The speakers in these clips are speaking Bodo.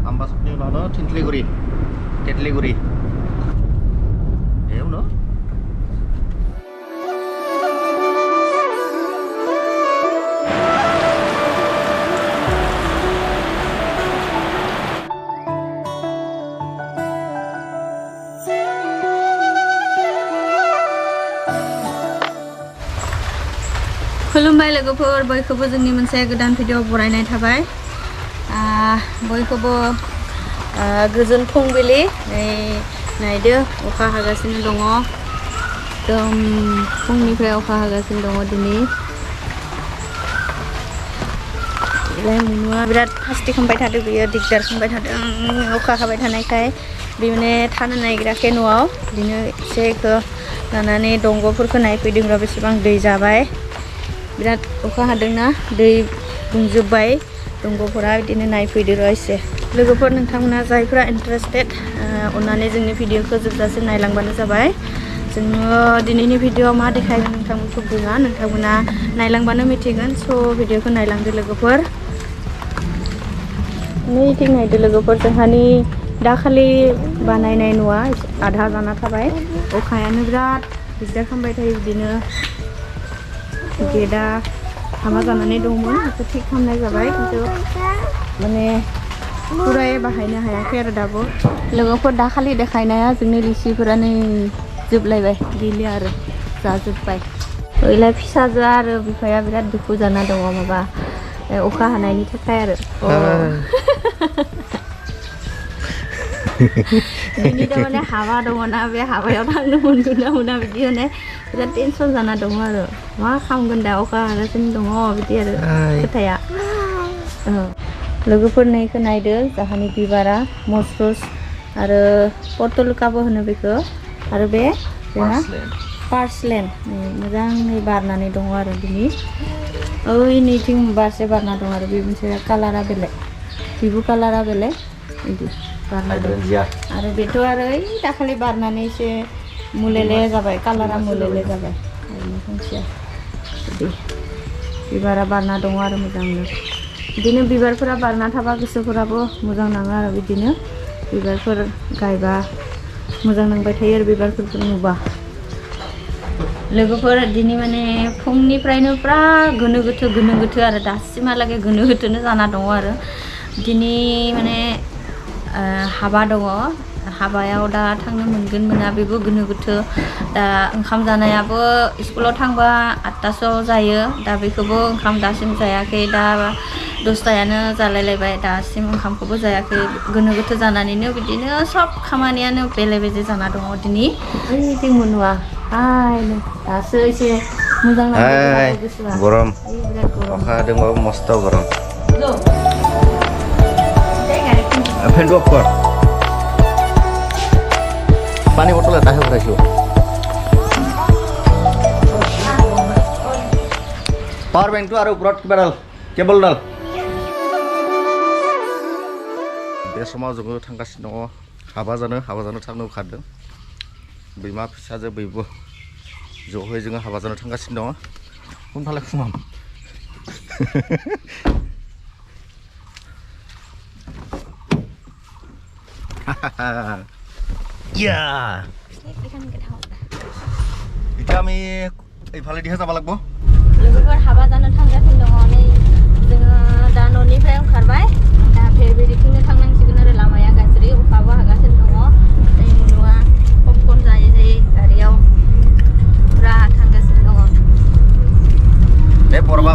Ambasoknya mana? Tintliguri, Tetliguri. Ya, no? खुलुमबाय लोगोफोर बयखौबो जोंनि मोनसे गोदान भिडिअ बरायनाय थाबाय बयखौबो गोजोन फुंबिलि नायदो अखा हागासिनो दङ एकदम फुंनिफ्राय अखा हागासिनो दङ दिनै मुनुआ बिराद फास्टि खालामबाय थादों बियो दिगदार खालामबाय थादों अखा हाबाय थानायखाय बे माने थानो नागिराखै न'आव बिदिनो एसे इखो लानानै दंग'फोरखौ नायफैदों र' बेसेबां दै जाबाय बिराद अखा हादोंना दै बुंजोब्बाय दंग'फोरा बिदिनो नायफैदो र' एसे लोगोफोर नोंथांमोना जायफोरा इन्टारेस्टेड अननानै जोंनि भिडिअखौ जोबजासिम नायलांबानो जाबाय जोङो दिनैनि भिडिअआव मा देखायगोन नोंथांमोनखौ बुङा नोंथांमोना नायलांबानो मिथिगोन स' भिडिअखौ नायलांदो लोगोफोर नैथिं नायदो लोगोफोर जोंहानि दाखालि बानायनाय न'आ आधा जाना थाबाय अखायानो बिराद दिगदार खालामबाय थायो बिदिनो गेटआ हामा जानानै दंमोन बेखौ थिग खालामनाय जाबाय खिन्थु माने फुरायै बाहायनो हायाखै आरो दाबो लोगोफोर दाखालि देखायनाया जोंनि लिसिफोरा नै जोबलायबाय गैलिया आरो जाजोब्बाय ओइलाय फिसाजो आरो बिफाया बिराद दुखु जाना दङ माबा अखा हानायनि थाखाय आरो दिनै माने हाबा दङना बे हाबायाव थांनो मोनगोन ना मोना बिदि माने बिराद टेनसन जाना दङ आरो मा खालामगोन दा अखा हागासिनो दङ बिदि आरो खोथाया लोगोफोरनिखौ नायदो जाहानि बिबारा मसरुस आरो पटलकाबो होनो बेखौ आरो बे पार्सलेन मोजाङै बारनानै दङ आरो दिनै ओइ नैथिं बारसे बारना दं आरो बे मोनसे कालारा बेलेग बिबु कालारा बेलेग बिदि बारना दं आरो बेथ' आरो ओइ दाखालि बारनानै एसे मुलेले जाबाय कालारा मुलेले जाबाय फांसेया बिदि बिबारा बारना दङ आरो मोजांनो बिदिनो बिबारफोरा बारना थाबा गोसोफोराबो मोजां नाङो आरो बिदिनो बिबारफोर गायबा मोजां नांबाय थायो आरो बिबारफोरखौ नुबा लोगोफोर दिनै माने फुंनिफ्रायनो पुरा गोनो गोथो आरो दासिमहालागै गोनो गोथोनो जाना दङ आरो दिनै माने हाबा दङ हाबायाव दा थांनो मोनगोन मोना बेबो गोनो गोथो दा ओंखाम जानायाबो स्कुलाव थांबा 8टासोआव जायो दा बेखौबो ओंखाम दासिम जायाखै दा 10टायानो जालायलायबाय दासिम ओंखामखौबो जायाखै गोनो गोथो जानानैनो बिदिनो सब खामानियानो बेले बेजे जाना दङ दिनै ओइथिं मुनुआ दासो एसे मोजां नांदों गोसोआ गरम अखा हादोंबाबो मस्त गरम फेन अफ कर पानी बटल এটা হে উঠাইছো पावर बैंक तो आरो उपरत किबाडाल केबल डाल बे समाव जोङो थांगासिनो दङ हाबा जानो थांनो ओंखारदों बिमा फिसाजो बयबो ज'है जोङो हाबा जानो थांगासिनो दङ उनफाले फुङाव ইয়া এটা আমি এইফালে দিহে যাব লাগিব लोगोफोर हाबा जानो थांगासिनो दङ नै जोङो दा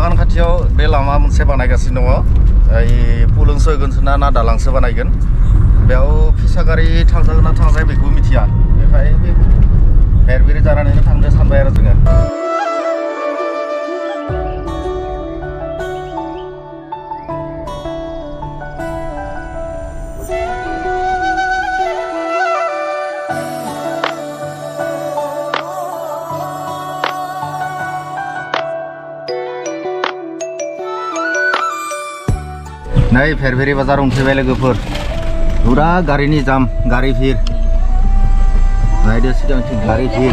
बागान खाथियाव बे लामा मोनसे बानायगासिनो दङ पुलुंसो होगोनसोना ना दालांसो बानायगोन बेयाव फिसा गारि थांजागोन ना थांजाया बेखौ मिथिया बेखाय बे बेरबिरि जानानैनो थांनो सानबाय आरो जोङो नै फेरफेरि बाजार मोनफैबाय लोगोफोर पुरा गारिनि जाम गारि भिर नायदो सिगांथिं गारि भिर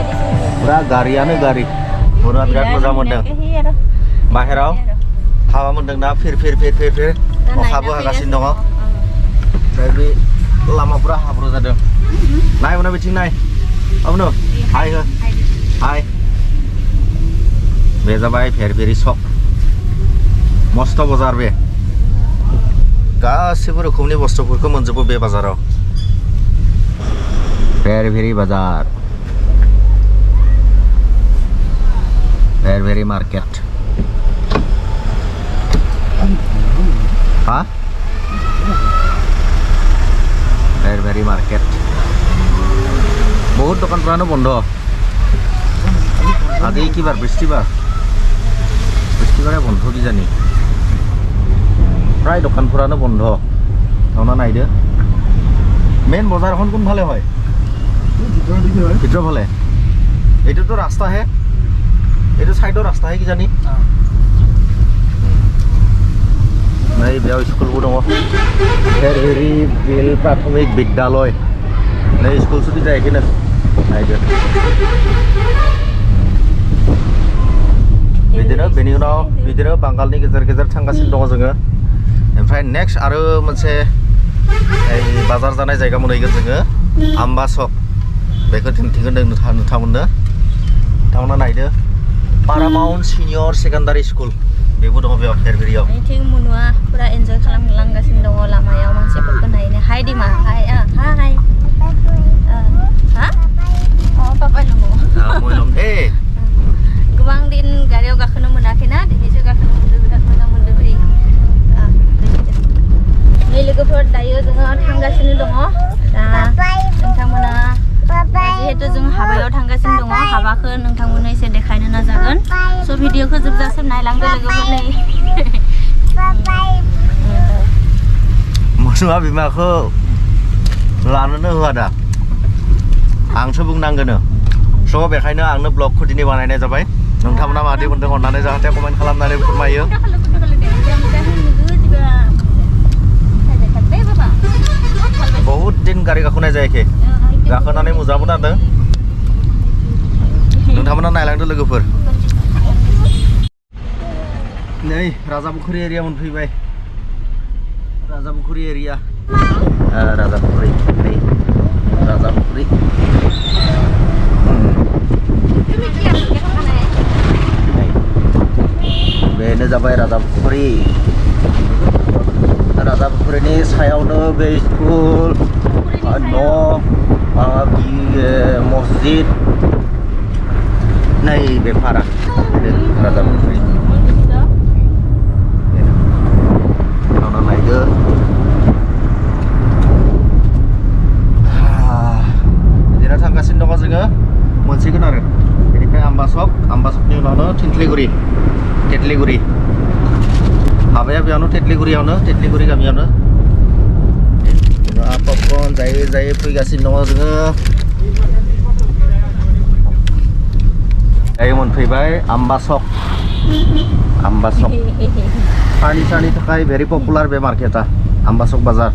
पुरा गारियानो गारि पुरा बिराद मोजां मोनदों बाहेराव हावा मोनदों ना फिर अखाबो हागासिनो दङ ओमफ्राय बे लामाफोरा हाब्रु जादों नाय उनाव बिथिं नाय अबनो हाय हो हाय बे जाबाय फेरफेरि सक मस्त बाजार बे गासिबो रोखोमनि बुस्थुफोरखौ मोनजोबो बे बाजाराव फेरफेरि बाजार फेरफेरि मार्केट हा फेरफेरि मार्केट बहुत दखानफ्रानो बन्द আজি কি বার বৃষ্টিবারে বন্ধ কি জানি प्राय दखानफोरानो बन्द थांना नायदो मेन बजारखौन कोन फाले হয় ভিতর ফালে এইটো তো রাস্তা হে এইটো সাইডৰ রাস্তা হে কি জানি নাই বেয়া স্কুলবো দङ फेरफेरि बिल प्राथमिक विद्यालय नै स्कुल सुदि जायाखैनो नायदो बिदिनो बांगालनि गेजेर थांगासिनो दङ जोङो ओमफ्राय नेक्स्ट आरो मोनसे बाजार जानाय जायगा मोनहैगोन जोङो आम्बा सक बेखौ दिन्थिगोन नोंथांमोननो थांना नायदो पारामाउन्ट सिनियर सेकेन्डारि स्कुल बेबो दङ बेयाव फेरफेरियाव थिं मुनुआ पुरा एन्जय खालामलांगासिनो दङ लामायाव मानसिफोरखौ नायनो हाय दिमा हाय हाय हा अ पापा नमो मोलम दे गोबां दिन गारियाव गाखोनो मोनाखैना दिनैसो गाखोनो मोनदों बिराद मोजां मोनदों दै नै लोगोफोर दायो जोङो थांगासिनो दङ दा नोंथांमोना जिहेतु जों हाबायाव थांगासिनो दङ हाबाखौ नोंथांमोननो एसे देखायनो नाजागोन स' भिडिअखौ जोबजासिम नायलांदो लोगोफोर नै मोसौआ बिमाखौ लानोनो होआ दा आंसो बुंनांगोन स' बेखायनो आंनो ब्लगखौ दिनै बानायनाय जाबाय नोंथांमोना मादि मोनदों अननानै जाहाथे कमेन्ट खालामनानै फोरमायो बहुत दिन गारि गाखोनाय जायाखै गाखोनानै मोजांबो नांदों नोंथांमोना नायलांदो लोगोफोर नै राजापुखुरी एरिया मोनफैबाय राजापुखुरी एरिया राजापुखुरी नै राजापुखुरी बेनो जाबाय राजापुखुरीनि सायावनो बे स्कुल न' मस्जिद नै बे पारा राजापुखुरी थांना नायदो बिदिनो थांगासिनो दङ जोङो मोनसिगोन आरो बेनिफ्राय आम्बा सकनि उनावनो तेतलिगुरि हाबाया बेयावनो तेतलिगुरि गामियावनो पपकर्न जायै फैगासिनो दङ जोङो दायो मोनफैबाय आम्बा सक फार्निचारनि थाखाय भेरि पपुलार बे मार्केटा आम्बा सक बाजार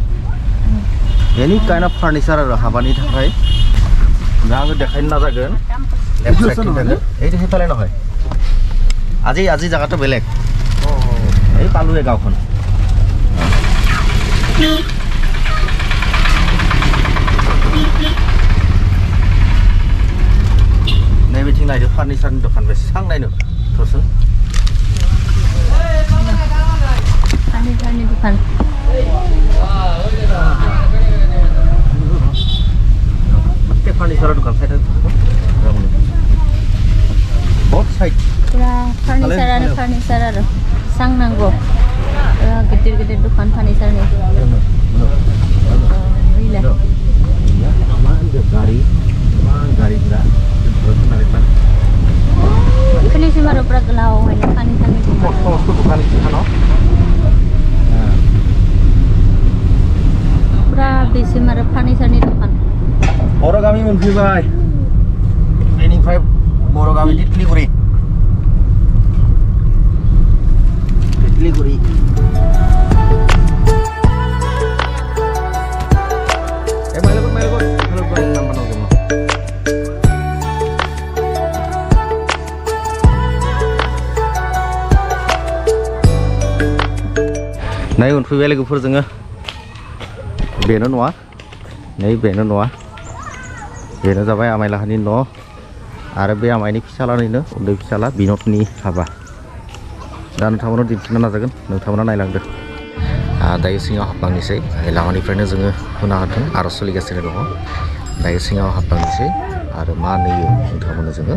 एनि काइन्ड अफ फार्निचार आरो हाबानि थाखाय दा आङो देखायनो नाजागोन এইটো সেইফালে নহয় আজি জায়গাটো বেলেগ এই পালোৱে গাঁওখন नैबेथिं नायदो फार्निचारनि दखान बेसेबां नायनो थरसो फार्निचारनि दखान फर्निचार दुकान साइड बहुत साइड पूरा furniture आरो सांनांगौ गिदिर गिदिर दखान furniture नि finishing baru pergelau ini furniture pura besi baru furniture नि दखान बर' गामि मोनफैबाय बेनिफ्राय बर' गामि तितलिगुरि नै उनफैबाय लोगोफोर जोङो बेनो नङा नै बेनो नङा बेनो जाबाय आमायलाहानि न' आरो बे आमायनि फिसालानिनो उन्दै फिसाला बिनदनि हाबा दा नोंथांमोनाव दिन्थिनो नाजागोन नोंथांमोना नायलांदो दायो सिङाव हाबलांनोसै लामानिफ्रायनो जोङो खोनादों आर'ज सोलिगासिनो दङ दायो सिङाव हाबलांनोसै आरो मा नुयो नोंथांमोननो जोङो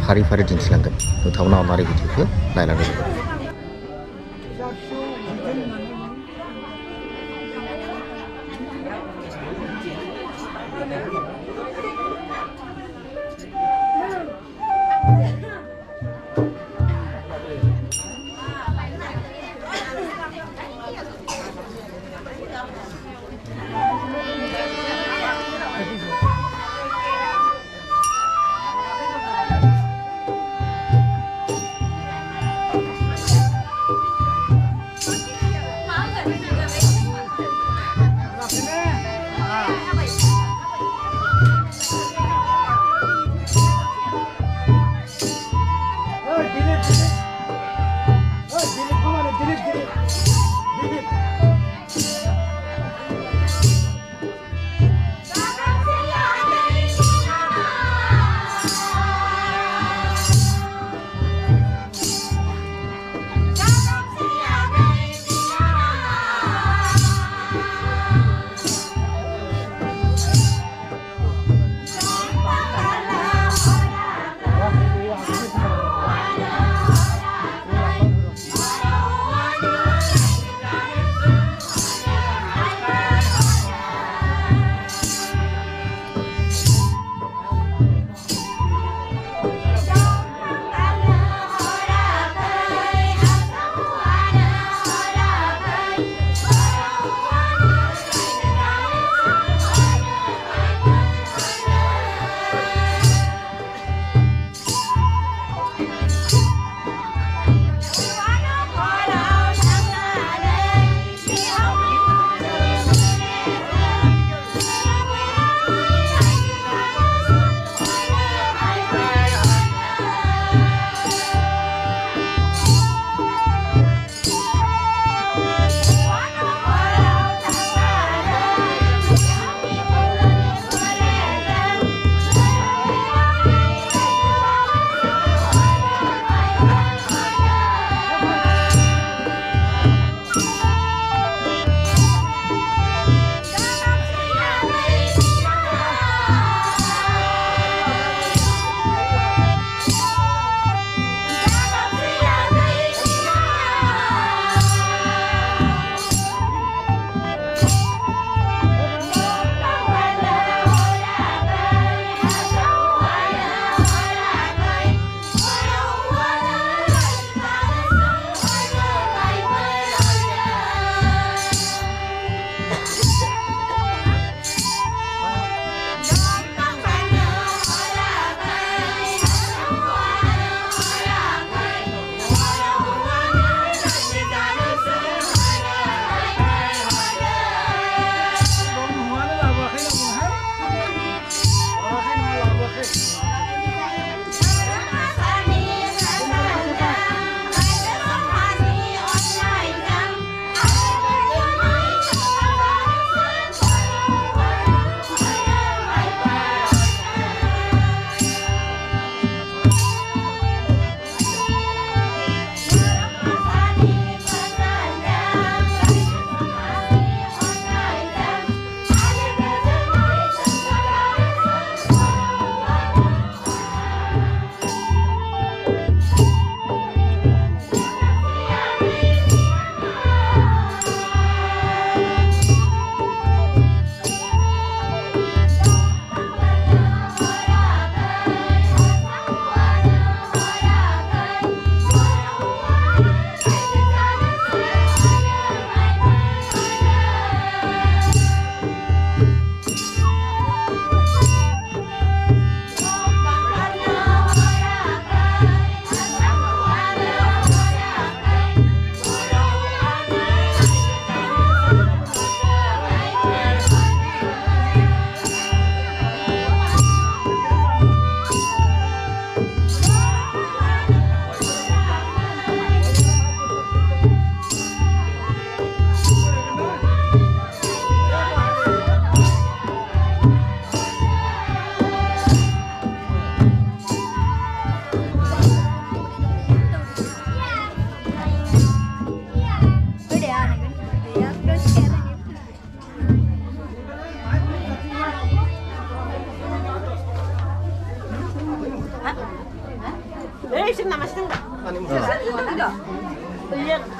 फारि फारि दिन्थिलांगोन नोंथांमोना अननानै भिडिअखौ नायलांदो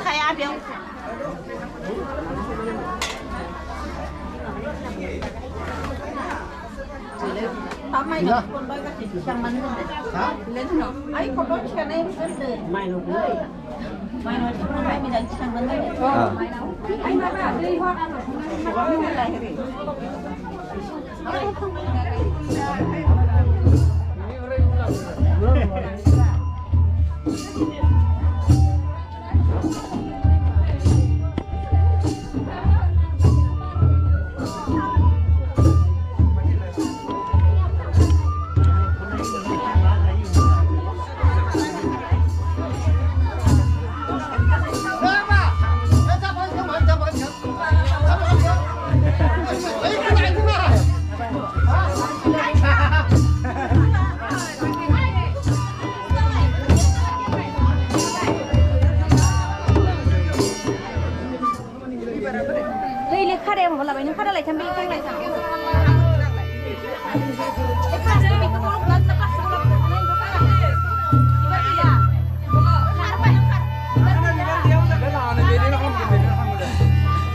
ใครอาเดียว ทำไมคนด้อยก็ติดจังมันเล่นเนาะไอ้คนด้อยแค่ไหนเลยไม่รู้เลยไม่รู้ที่มันไม่ได้จังมันเลยไอ้มาแบบนี้พอมันไม่เป็นไรเลย Wala ba yung kada like sambil kang like sambil. Pas tapi kamu lu kan pas kalau main go kan. Iba dia. Harpa yang kan. Iba dia. Dah ana beda nak kon beda nak kon.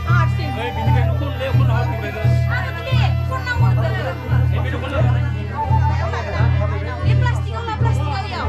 Ah sih. Eh bini kan kon le kon har beda. Ada beda. Kon nang kon beda. Eh beda kon. Ini plastik dia.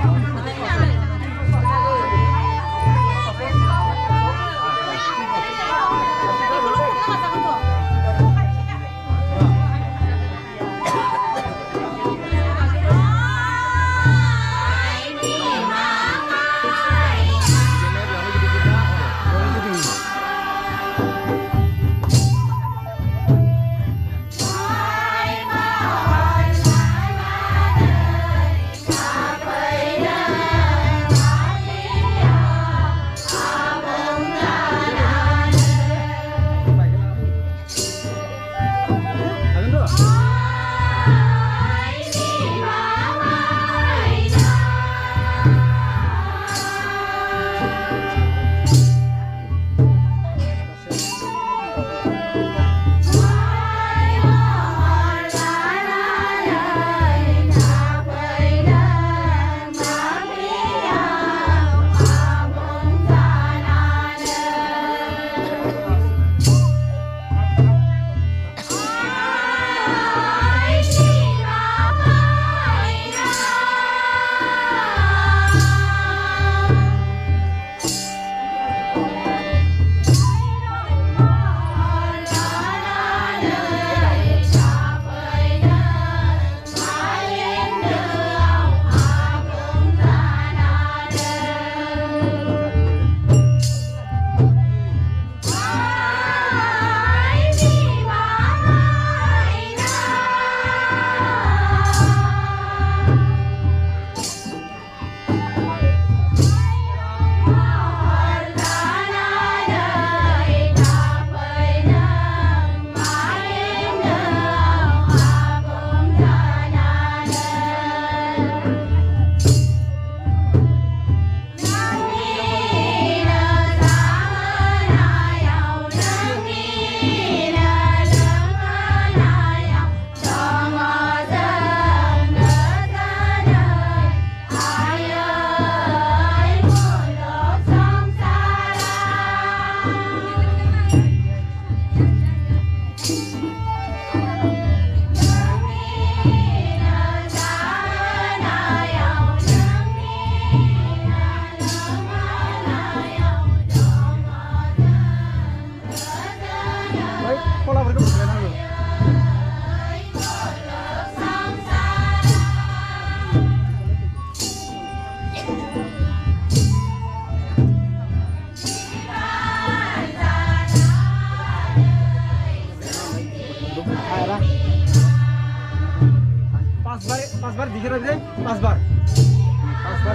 bar dikira deh, pas bar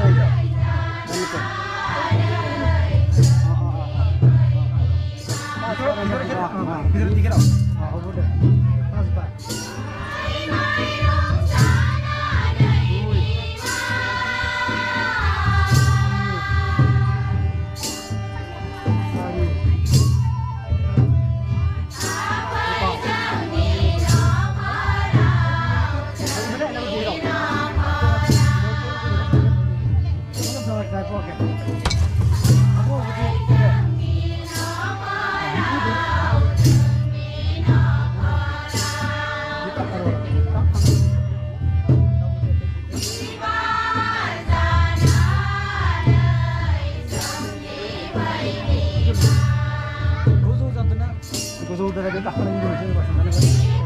aja. Gitu. Dikira. Oh, udah. Pas bar. Aku गोजौद्राय गाखोनायनि जेनेबा साननानै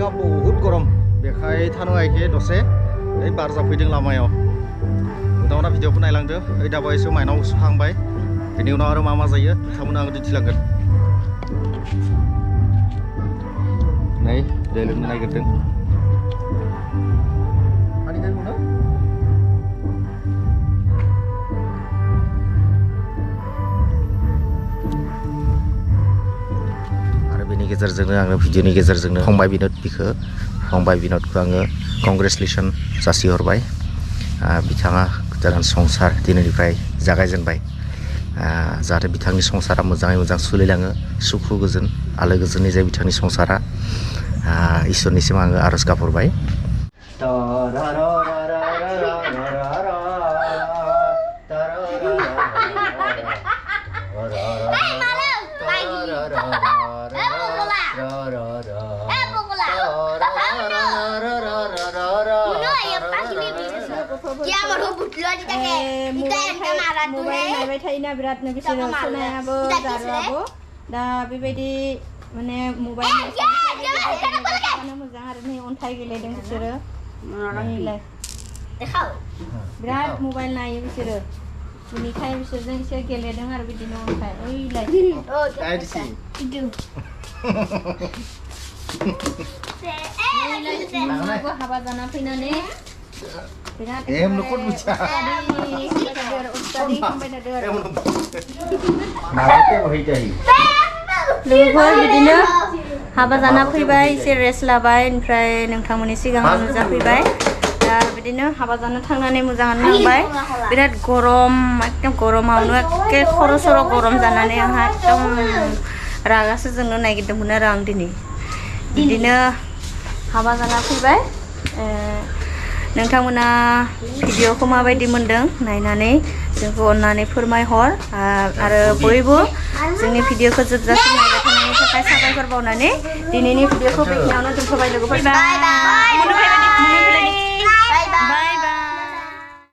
सिङाव बहुद गरम बेखाय थानो हायाखै दसे ओइ बार जाफैदों लामायाव नोंथांमोना भिडिअखौ नायलांदो ओइ दाबायसो माइनाव सुखांबाय बेनि उनाव आरो मा जायो नोंथांमोना आङो दिन्थिलांगोन नै दै लोंनो नागिरदों पानिखौ मोनो आरो बेनि गेजेरजोंनो आङो भिडिअनि गेजेरजोंनो फंबाय बिनोदखौ आङो कंग्रेचुलेसन जासिहरबाय बिथाङा गोदान संसार दिनैनिफ्राय जागायजेनबाय जाहाथे बिथांनि संसारा मोजाङै मोजां सोलिलाङो सुखु गोजोन आलो गोजोननि जाय बिथांनि संसारा इसोरनिसिम आङो आरज गाबहरबाय मबाइल नायबाय थायोना बिरादनो बिसोरो सोनायाबो जारुआबो दा बेबायदि माने मबाइल मोजां आरो नै अन्थाइ गेलेदों बिसोरो बिराद मबाइल नायो बिसोरो बेनिखाय बिसोरजों एसे गेलेदों आरो बिदिनो अन्थाइ ओइलाय हाबा जाना फैनानै लोगोफोर बिदिनो हाबा जाना फैबाय एसे रेस्ट लाबाय ओमफ्राय नोंथांमोननि सिगाङाव नुजाफैबाय दा बिदिनो हाबा जानो थांनानै मोजाङानो नांबाय बिराद गरम एकदम गरमावनो एखे खर' सर' गरम जानानै आंहा एकदम रागासो जोंनो नागिरदोंमोन आरो आं दिनै बिदिनो हाबा जाना फैबाय नोंथांमोना भिडिअखौ माबायदि मोनदों नायनानै जोंखौ अन्नानै फोरमायहर आरो बयबो जोंनि भिडिअखौ जोबजासिम नायबाय थानायनि थाखाय साबायखर बावनानै दिनैनि भिडिअखौ बेखिनियावनो दोनथ'बाय लोगोफोर बाय।